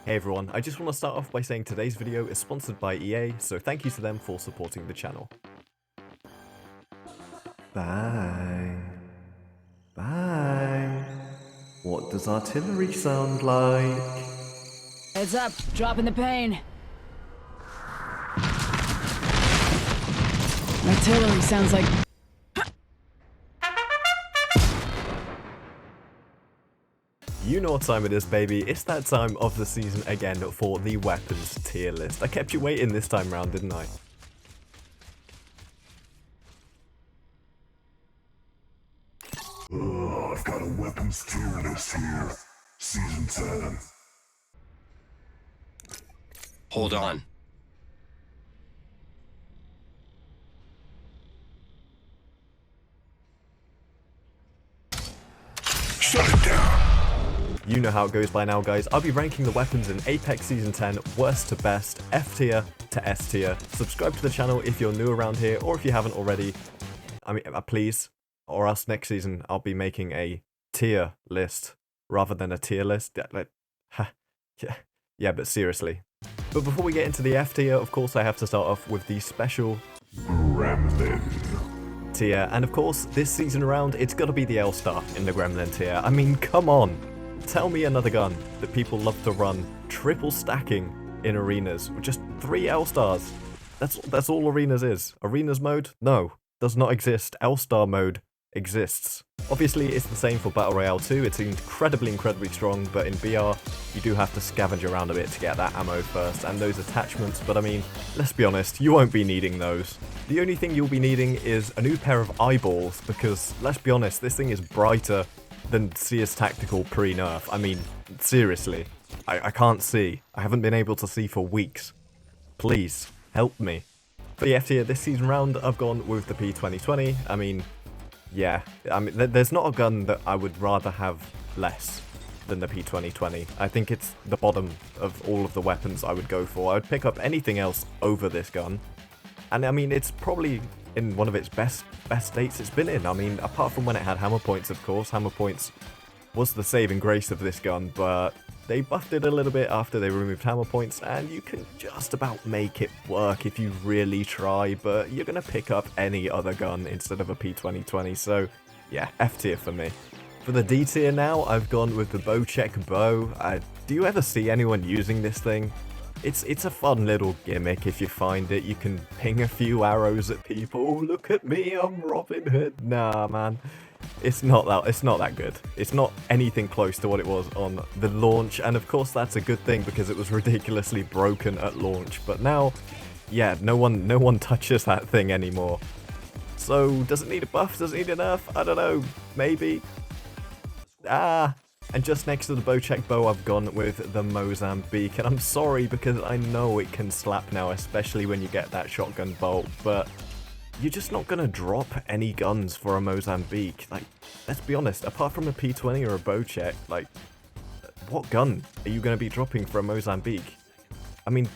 Hey everyone, I just want to start off by saying today's video is sponsored by EA, so thank you to them for supporting the channel. Bang. Bang. What does artillery sound like? Heads up, dropping the pain. Artillery sounds like... You know what time it is, baby. It's that time of the season again for the weapons tier list. I kept you waiting this time round, didn't I? I've got a weapons tier list here. Season 10. Hold on. Shut it down. You know how it goes by now, guys. I'll be ranking the weapons in Apex Season 10, worst to best, F tier to S tier. Subscribe to the channel if you're new around here, or if you haven't already. I mean, please. Or else next season, I'll be making a tier list rather than a tier list. Yeah, but seriously. But before we get into the F tier, of course, I have to start off with the special Gremlin tier. And of course, this season around, it's got to be the L-Star in the Gremlin tier. I mean, come on. Tell me another gun that people love to run triple stacking in arenas with just 3 L-Stars. That's all arenas is. Arenas mode? No, does not exist. L-Star mode exists. Obviously, it's the same for Battle Royale 2. It's incredibly strong, but in BR, you do have to scavenge around a bit to get that ammo first and those attachments, but I mean, let's be honest, you won't be needing those. The only thing you'll be needing is a new pair of eyeballs, because, let's be honest, this thing is brighter than CS Tactical pre-nerf. I mean, seriously, I can't see. I haven't been able to see for weeks. Please, help me. For the F tier this season round, I've gone with the P2020. I mean, yeah, there's not a gun that I would rather have less than the P2020. I think it's the bottom of all of the weapons I would go for. I would pick up anything else over this gun. And I mean, it's probably in one of its best states it's been in. I mean, apart from when it had hammer points, of course. Hammer points was the saving grace of this gun, but they buffed it a little bit after they removed hammer points, and you can just about make it work if you really try, but you're going to pick up any other gun instead of a P2020, so yeah, F tier for me. For the D tier now, I've gone with the Bocek bow. Do you ever see anyone using this thing? It's a fun little gimmick if you find it. You can ping a few arrows at people. Oh, look at me, I'm Robin Hood. Nah, man. It's not that good. It's not anything close to what it was on the launch, and of course that's a good thing because it was ridiculously broken at launch. But now, yeah, no one touches that thing anymore. So does it need a buff? Does it need a nerf? I don't know. Maybe. And just next to the Bocek bow, I've gone with the Mozambique, and I'm sorry because I know it can slap now, especially when you get that shotgun bolt, but you're just not going to drop any guns for a Mozambique. Like, let's be honest, apart from a P20 or a Bocek, like, what gun are you going to be dropping for a Mozambique? I mean,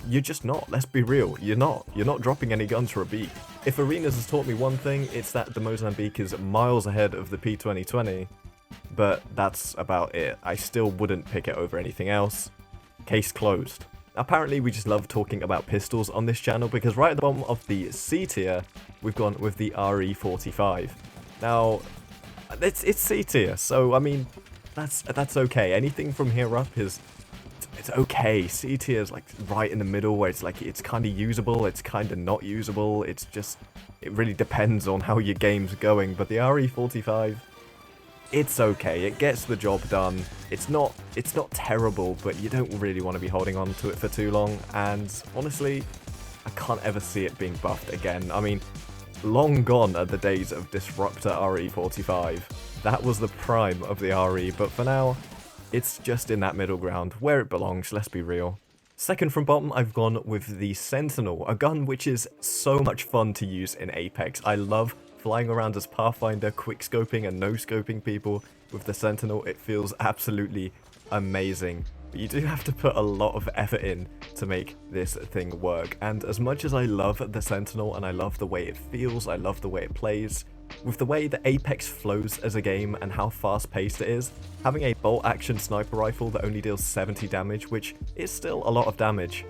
you're just not. Let's be real, you're not. You're not dropping any guns for a beak. If Arenas has taught me one thing, it's that the Mozambique is miles ahead of the P2020. But that's about it. I still wouldn't pick it over anything else. Case closed. Apparently we just love talking about pistols on this channel, because right at the bottom of the C tier, we've gone with the RE45. Now, it's C tier, so I mean, that's okay. Anything from here up it's okay. C tier is like right in the middle, where it's like it's kind of usable, it's kind of not usable. It's just, it really depends on how your game's going. But the RE45, it's okay, it gets the job done. It's not terrible, but you don't really want to be holding on to it for too long, and honestly, I can't ever see it being buffed again. I mean, long gone are the days of Disruptor RE45. That was the prime of the RE, but for now, it's just in that middle ground, where it belongs, let's be real. Second from bottom, I've gone with the Sentinel, a gun which is so much fun to use in Apex. I love flying around as Pathfinder, quick-scoping and no-scoping people with the Sentinel. It feels absolutely amazing. But you do have to put a lot of effort in to make this thing work. And as much as I love the Sentinel and I love the way it feels, I love the way it plays, With the way that Apex flows as a game and how fast paced it is, having a bolt action sniper rifle that only deals 70 damage, which is still a lot of damage,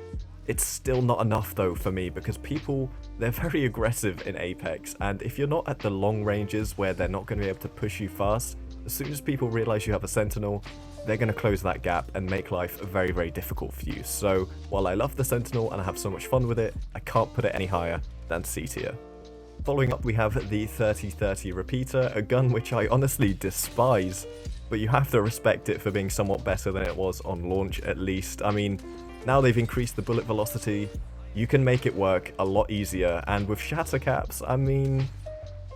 it's still not enough though for me, because people, they're very aggressive in Apex, and if you're not at the long ranges where they're not going to be able to push you fast, as soon as people realize you have a Sentinel, they're going to close that gap and make life very, very difficult for you. So while I love the Sentinel and I have so much fun with it, I can't put it any higher than C tier. Following up, we have the 30-30 repeater, a gun which I honestly despise, but you have to respect it for being somewhat better than it was on launch at least. I mean, now they've increased the bullet velocity, you can make it work a lot easier, and with shatter caps, I mean,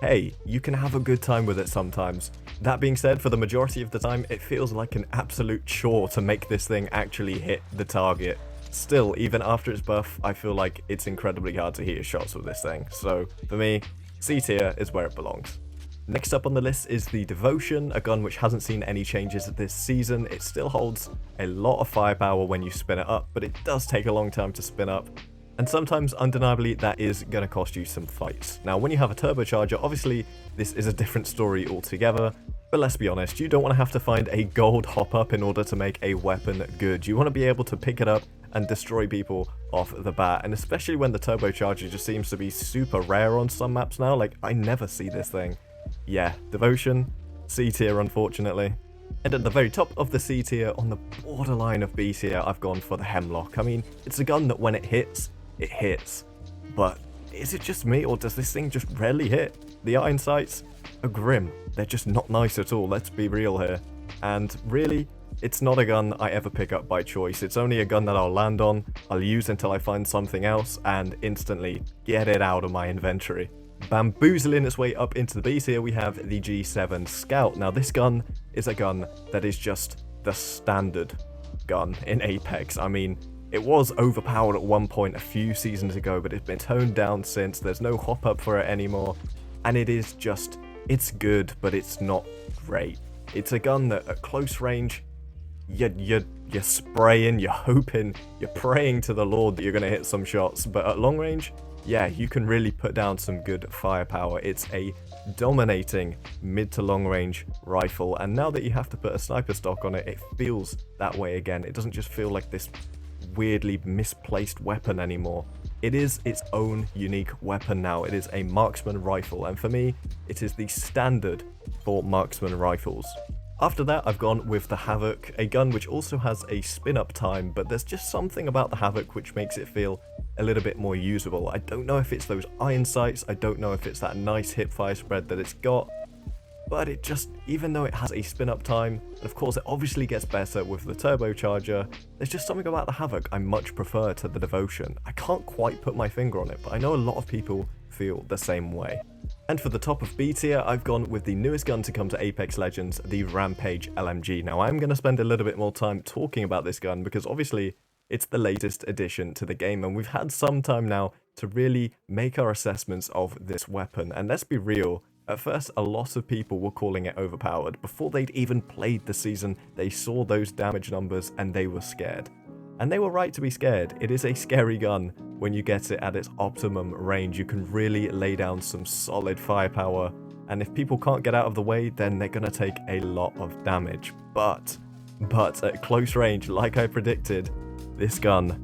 hey, you can have a good time with it sometimes. That being said, for the majority of the time, it feels like an absolute chore to make this thing actually hit the target. Still, even after its buff, I feel like it's incredibly hard to hit your shots with this thing. So, for me, C tier is where it belongs. Next up on the list is the Devotion, a gun which hasn't seen any changes this season. It still holds a lot of firepower when you spin it up, but it does take a long time to spin up. And sometimes, undeniably, that is going to cost you some fights. Now, when you have a turbocharger, obviously, this is a different story altogether. But let's be honest, you don't want to have to find a gold hop-up in order to make a weapon good. You want to be able to pick it up and destroy people off the bat, and especially when the turbocharger just seems to be super rare on some maps now. Like, I never see this thing. Yeah, Devotion, C tier unfortunately. And at the very top of the C tier, on the borderline of B tier, I've gone for the Hemlock. I mean, it's a gun that when it hits, but is it just me, or does this thing just rarely hit? The iron sights are grim, they're just not nice at all, let's be real here. And really, it's not a gun I ever pick up by choice. It's only a gun that I'll land on, I'll use until I find something else, and instantly get it out of my inventory. Bamboozling its way up into the B tier, we have the G7 Scout. Now this gun is a gun that is just the standard gun in Apex. I mean, it was overpowered at one point a few seasons ago, but it's been toned down since. There's no hop up for it anymore, and it is just, it's good, but it's not great. It's a gun that at close range, you're spraying, you're hoping, you're praying to the Lord that you're going to hit some shots, but at long range, yeah, you can really put down some good firepower. It's a dominating mid to long range rifle, and now that you have to put a sniper stock on it, it feels that way again. It doesn't just feel like this weirdly misplaced weapon anymore. It is its own unique weapon now. It is a marksman rifle, and for me, it is the standard for marksman rifles. After that, I've gone with the Havoc, a gun which also has a spin-up time, but there's just something about the Havoc which makes it feel a little bit more usable. I don't know if it's those iron sights, I don't know if it's that nice hip-fire spread that it's got, but it just, even though it has a spin-up time, and of course it obviously gets better with the turbocharger, there's just something about the Havoc I much prefer to the Devotion. I can't quite put my finger on it, but I know a lot of people feel the same way. And for the top of B tier, I've gone with the newest gun to come to Apex Legends, the Rampage Lmg. Now, I'm going to spend a little bit more time talking about this gun because obviously it's the latest addition to the game, and we've had some time now to really make our assessments of this weapon. And let's be real, at first a lot of people were calling it overpowered. Before they'd even played the season, they saw those damage numbers and they were scared. And they were right to be scared. It is a scary gun. When you get it at its optimum range, you can really lay down some solid firepower, and if people can't get out of the way, then they're gonna take a lot of damage. But at close range, like I predicted, this gun,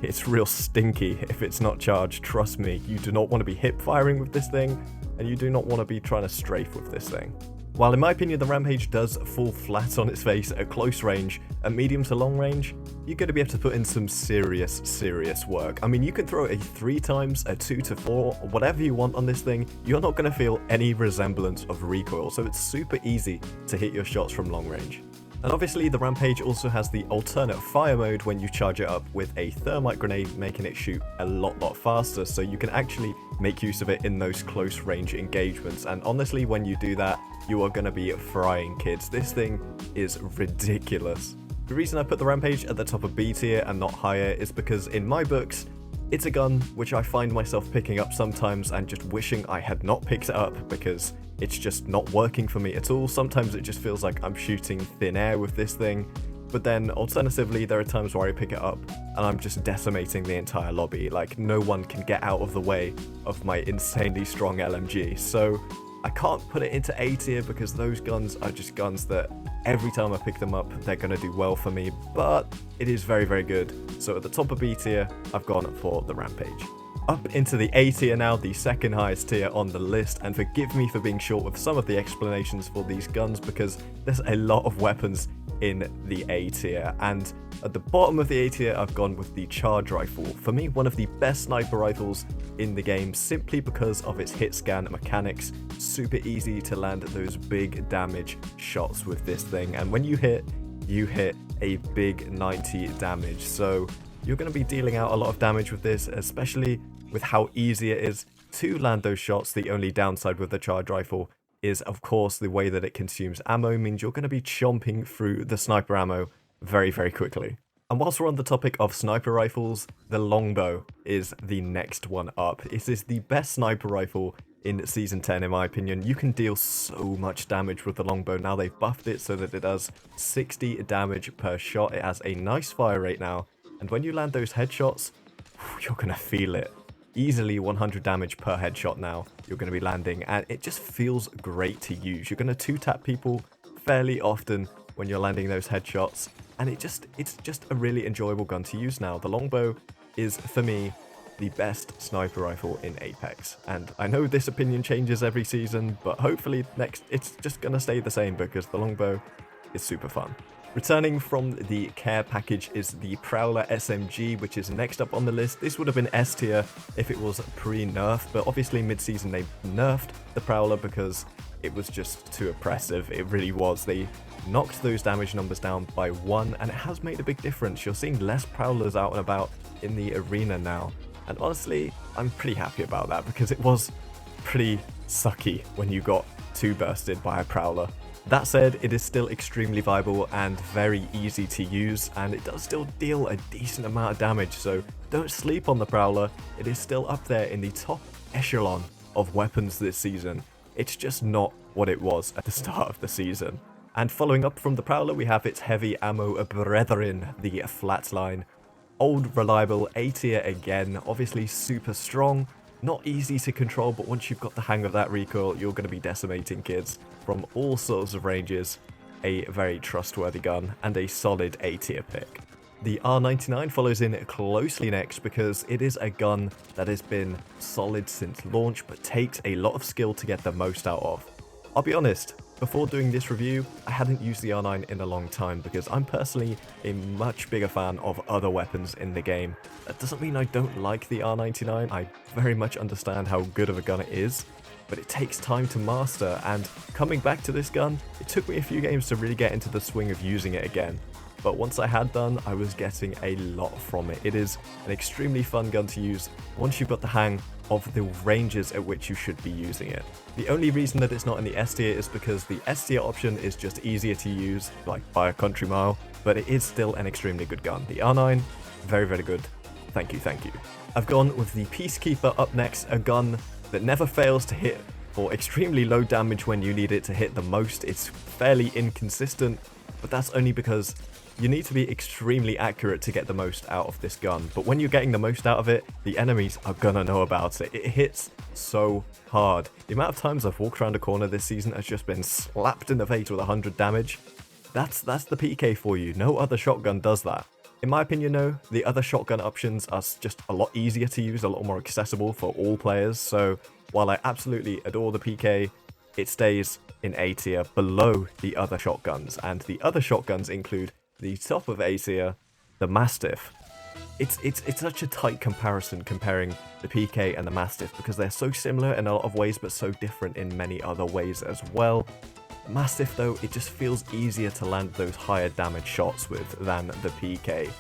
it's real stinky if it's not charged. Trust me, you do not want to be hip firing with this thing, and you do not want to be trying to strafe with this thing. While in my opinion the Rampage does fall flat on its face at close range, at medium to long range, you're going to be able to put in some serious work. I mean, you can throw a 3 times, a 2 to 4, whatever you want on this thing, you're not going to feel any resemblance of recoil, so it's super easy to hit your shots from long range. And obviously the Rampage also has the alternate fire mode when you charge it up with a thermite grenade, making it shoot a lot faster, so you can actually make use of it in those close range engagements. And honestly, when you do that, you are going to be frying kids. This thing is ridiculous. The reason I put the Rampage at the top of B tier and not higher is because in my books, it's a gun which I find myself picking up sometimes and just wishing I had not picked it up because it's just not working for me at all. Sometimes it just feels like I'm shooting thin air with this thing, but then alternatively there are times where I pick it up and I'm just decimating the entire lobby. Like, no one can get out of the way of my insanely strong LMG. So I can't put it into A tier because those guns are just guns that every time I pick them up, they're going to do well for me, but it is very, very good. So at the top of B tier, I've gone for the Rampage. Up into the A tier now, the second highest tier on the list, and forgive me for being short with some of the explanations for these guns because there's a lot of weapons in the A tier, and at the bottom of the A tier I've gone with the charge rifle. For me, one of the best sniper rifles in the game simply because of its hit scan mechanics. Super easy to land those big damage shots with this thing, and when you hit a big 90 damage, so you're going to be dealing out a lot of damage with this, especially with how easy it is to land those shots. The only downside with the charge rifle is, of course, the way that it consumes ammo means you're going to be chomping through the sniper ammo very, very quickly. And whilst we're on the topic of sniper rifles, the Longbow is the next one up. It is the best sniper rifle in Season 10, in my opinion. You can deal so much damage with the Longbow. Now they've buffed it so that it does 60 damage per shot. It has a nice fire rate now, and when you land those headshots, you're going to feel it. Easily 100 damage per headshot now you're going to be landing, and it just feels great to use. You're going to two-tap people fairly often when you're landing those headshots, and it's just a really enjoyable gun to use now. The Longbow is, for me, the best sniper rifle in Apex, and I know this opinion changes every season, but hopefully next it's just going to stay the same because the Longbow is super fun. Returning from the care package is the Prowler Smg, which is next up on the list. This would have been S tier if it was pre-nerf, but obviously mid-season they nerfed the Prowler because it was just too oppressive. It really was. They knocked those damage numbers down by 1, and it has made a big difference. You're seeing less Prowlers out and about in the arena now, and honestly, I'm pretty happy about that because it was pretty sucky when you got 2-bursted by a Prowler. That said, it is still extremely viable and very easy to use, and it does still deal a decent amount of damage, so don't sleep on the Prowler. It is still up there in the top echelon of weapons this season. It's just not what it was at the start of the season. And following up from the Prowler, we have its heavy ammo brethren, the Flatline. Old, reliable, A tier again, obviously super strong. Not easy to control, but once you've got the hang of that recoil, you're going to be decimating kids from all sorts of ranges. A very trustworthy gun and a solid A tier pick. The R99 follows in closely next because it is a gun that has been solid since launch, but takes a lot of skill to get the most out of. I'll be honest, before doing this review, I hadn't used the R9 in a long time because I'm personally a much bigger fan of other weapons in the game. That doesn't mean I don't like the R99, I very much understand how good of a gun it is, but it takes time to master, and coming back to this gun, it took me a few games to really get into the swing of using it again. But once I had done, I was getting a lot from it. It is an extremely fun gun to use once you've got the hang of the ranges at which you should be using it. The only reason that it's not in the S tier is because the S tier option is just easier to use, like by a country mile, but it is still an extremely good gun. The R9, very, very good. Thank you, thank you. I've gone with the Peacekeeper up next, a gun that never fails to hit for extremely low damage when you need it to hit the most. It's fairly inconsistent, but that's only because you need to be extremely accurate to get the most out of this gun. But when you're getting the most out of it, the enemies are gonna know about it. It hits so hard. The amount of times I've walked around a corner this season has just been slapped in the face with 100 damage. That's the PK for you. No other shotgun does that. In my opinion though, the other shotgun options are just a lot easier to use, a lot more accessible for all players. So while I absolutely adore the PK, it stays in A tier below the other shotguns. And the other shotguns include the top of A tier, the Mastiff. It's such a tight comparison comparing the PK and the Mastiff because they're so similar in a lot of ways but so different in many other ways as well. Mastiff though, it just feels easier to land those higher damage shots with than the PK.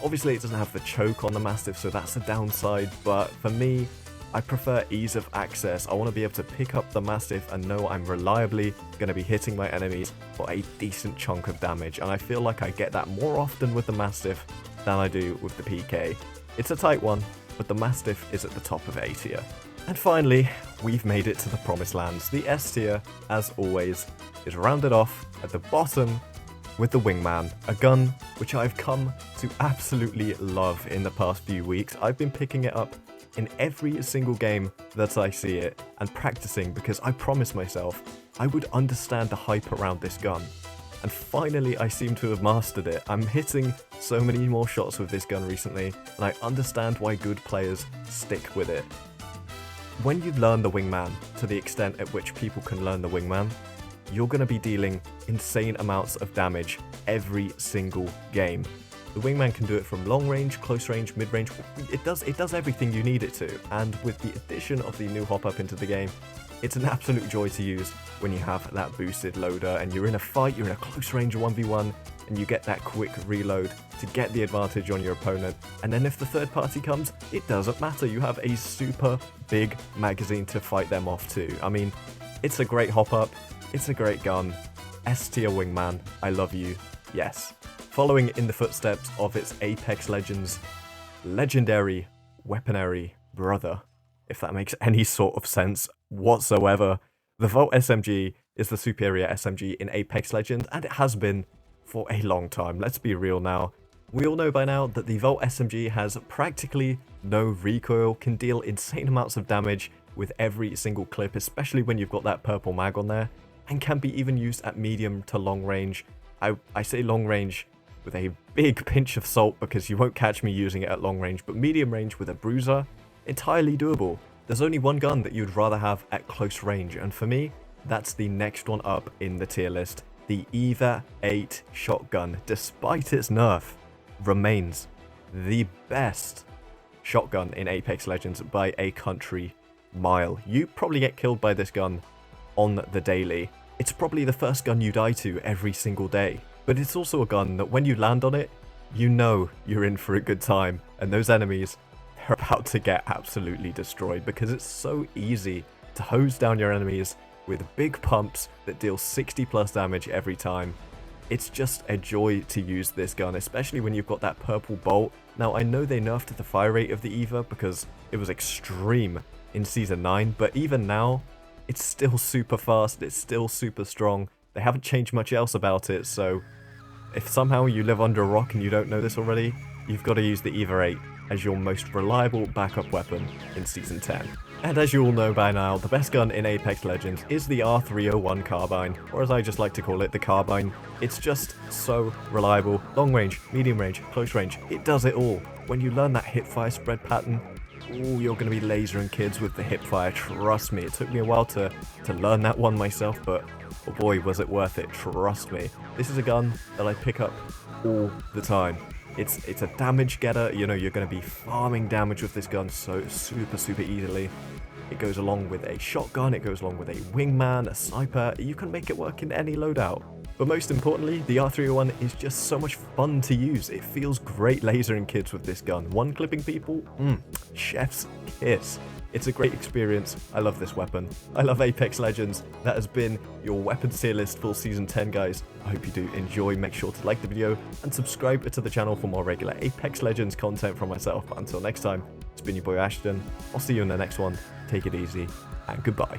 Obviously it doesn't have the choke on the Mastiff, so that's a downside, but for me, I prefer ease of access. I want to be able to pick up the Mastiff and know I'm reliably going to be hitting my enemies for a decent chunk of damage, and I feel like I get that more often with the Mastiff than I do with the PK. It's a tight one, but the Mastiff is at the top of A tier. And finally, we've made it to the promised lands. The S tier, as always, is rounded off at the bottom with the Wingman, a gun which I've come to absolutely love in the past few weeks. I've been picking it up in every single game that I see it, and practicing because I promised myself I would understand the hype around this gun. And finally I seem to have mastered it. I'm hitting so many more shots with this gun recently, and I understand why good players stick with it. When you learn the wingman to the extent at which people can learn the wingman, you're going to be dealing insane amounts of damage every single game. The wingman can do it from long range, close range, mid range. It does everything you need it to, and with the addition of the new hop up into the game, it's an absolute joy to use when you have that boosted loader and you're in a fight, you're in a close range 1v1, and you get that quick reload to get the advantage on your opponent. And then if the third party comes, it doesn't matter. You have a super big magazine to fight them off too. I mean, it's a great hop up. It's a great gun. S tier wingman. I love you. Yes. Following in the footsteps of its Apex Legends legendary weaponary brother, if that makes any sort of sense whatsoever. The Volt SMG is the superior SMG in Apex Legends, and it has been for a long time. Let's be real now. We all know by now that the Volt SMG has practically no recoil, can deal insane amounts of damage with every single clip, especially when you've got that purple mag on there, and can be even used at medium to long range. I say long range with a big pinch of salt because you won't catch me using it at long range, but medium range with a bruiser, entirely doable. There's only one gun that you'd rather have at close range, and for me, that's the next one up in the tier list. The EVA 8 shotgun, despite its nerf, remains the best shotgun in Apex Legends by a country mile. You probably get killed by this gun on the daily. It's probably the first gun you die to every single day, but it's also a gun that when you land on it, you know you're in for a good time, and those enemies are about to get absolutely destroyed because it's so easy to hose down your enemies with big pumps that deal 60 plus damage every time. It's just a joy to use this gun, especially when you've got that purple bolt. Now I know they nerfed the fire rate of the EVA because it was extreme in Season 9, but even now, it's still super fast, it's still super strong. They haven't changed much else about it, so if somehow you live under a rock and you don't know this already, you've got to use the EVA 8 as your most reliable backup weapon in Season 10. And as you all know by now, the best gun in Apex Legends is the R301 Carbine, or as I just like to call it, the Carbine. It's just so reliable. Long range, medium range, close range, it does it all. When you learn that hipfire spread pattern, ooh, you're going to be lasering kids with the hipfire, trust me. It took me a while to learn that one myself, but oh boy, was it worth it, trust me. This is a gun that I pick up all the time. It's a damage getter, you know, you're going to be farming damage with this gun so super easily. It goes along with a shotgun, it goes along with a wingman, a sniper, you can make it work in any loadout. But most importantly, the R301 is just so much fun to use. It feels great lasering kids with this gun. One clipping people, chef's kiss. It's a great experience. I love this weapon. I love Apex Legends. That has been your weapons tier list for Season 10, guys. I hope you do enjoy. Make sure to like the video and subscribe to the channel for more regular Apex Legends content from myself. But until next time, it's been your boy Ashton. I'll see you in the next one. Take it easy and goodbye.